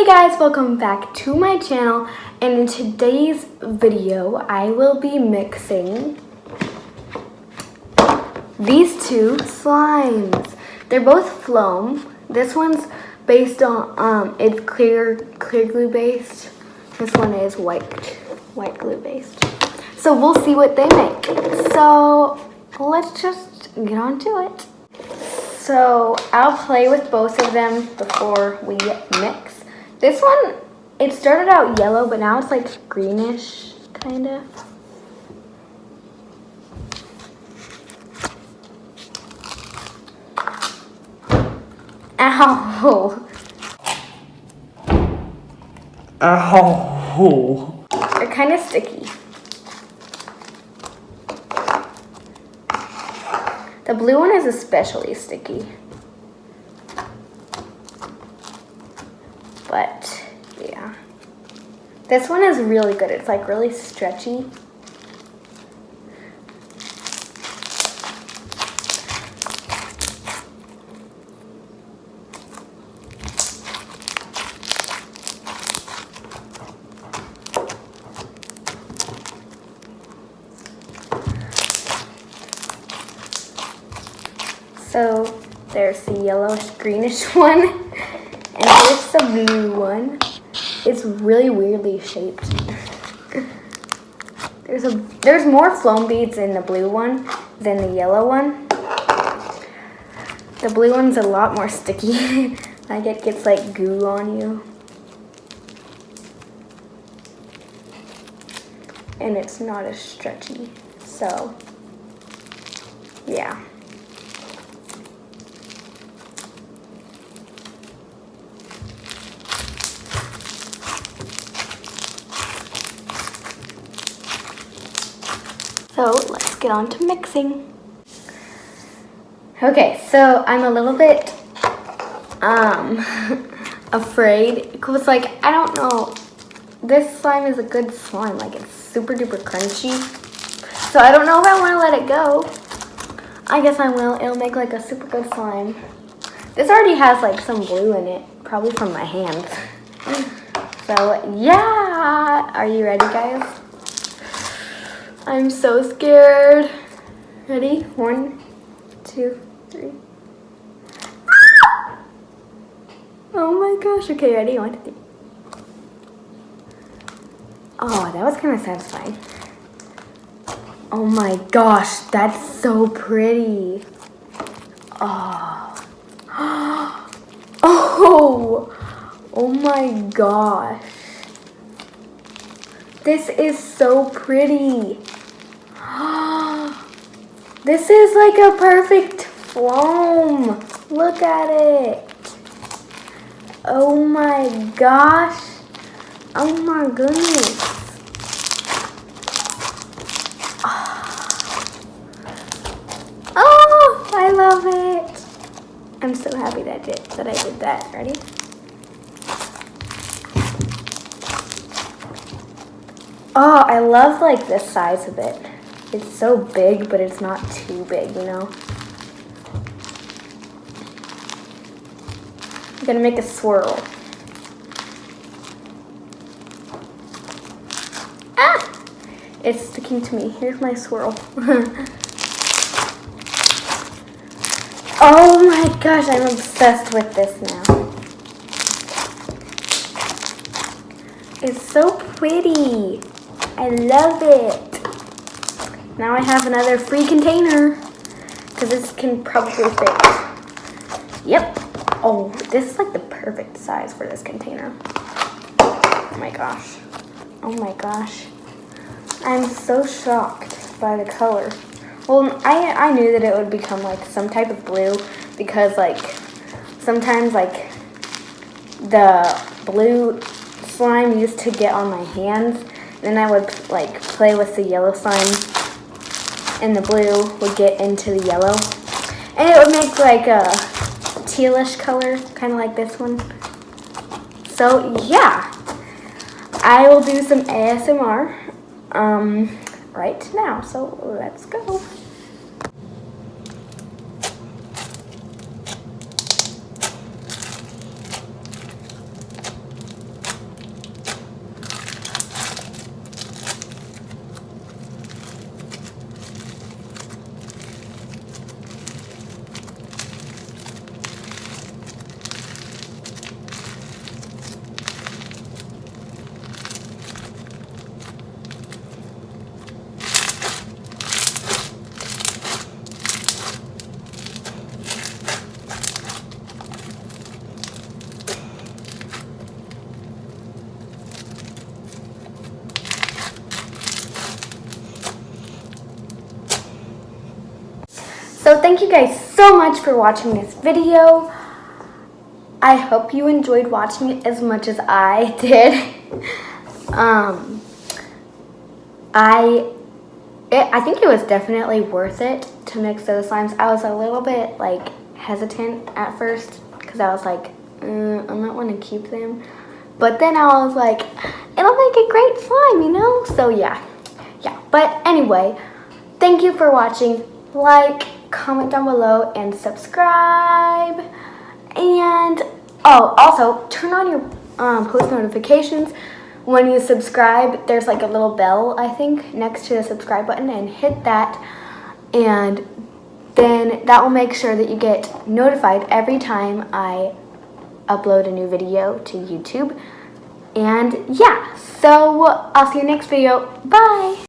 Hey guys, welcome back to my channel, and in today's video I will be mixing these two slimes. They're both floam. This one's based on it's clear glue based. This one is white glue based. So we'll see what they make. So let's just get on to it. So I'll play with both of them before we mix. This one, it started out yellow, but now it's like greenish, kind of. Ow! Ow! They're kind of sticky. The blue one is especially sticky. But yeah, this one is really good. It's like really stretchy. So there's the yellowish greenish one. And here's the blue one. It's really weirdly shaped. There's more foam beads in the blue one than the yellow one. The blue one's a lot more sticky. Like it gets like goo on you. And it's not as stretchy. So, yeah. So let's get on to mixing. Okay, so I'm a little bit afraid because like I don't know, this slime is a good slime, like it's super duper crunchy. So I don't know if I want to let it go. I guess I will. It'll make like a super good slime. This already has like some glue in it, probably from my hands. So yeah, are you ready guys? I'm so scared. Ready? 1, 2, 3. Ah! Oh my gosh. Okay, ready? 1, 2, 3. Oh, that was kind of satisfying. Oh my gosh, that's so pretty. Oh. Oh my gosh. This is so pretty. This is like a perfect foam. Look at it. Oh my gosh. Oh my goodness. Oh, I love it. I'm so happy that I did that. Ready? Oh, I love like the size of it. It's so big, but it's not too big, you know? I'm gonna make a swirl. Ah! It's sticking to me. Here's my swirl. Oh my gosh, I'm obsessed with this now. It's so pretty. I love it. Now I have another free container because this can probably fit. Yep. Oh, this is like the perfect size for this container. Oh my gosh. Oh my gosh. I'm so shocked by the color. Well, I knew that it would become like some type of blue because like sometimes like the blue slime used to get on my hands. Then I would like play with the yellow slime and the blue would get into the yellow. And it would make like a tealish color, kind of like this one. So yeah, I will do some ASMR right now. So let's go. thank you guys so much for watching this video. I hope you enjoyed watching it as much as I did. I think it was definitely worth it to mix those slimes. I was a little bit like hesitant at first because I was like, I might want to keep them. But then I was like, it'll make a great slime, you know? So yeah. But anyway, thank you for watching. Like, comment down below, and subscribe. And also turn on your post notifications. When you subscribe, there's like a little bell, I think, next to the subscribe button, and hit that. And then that will make sure that you get notified every time I upload a new video to YouTube. And yeah, so I'll see you next video. Bye!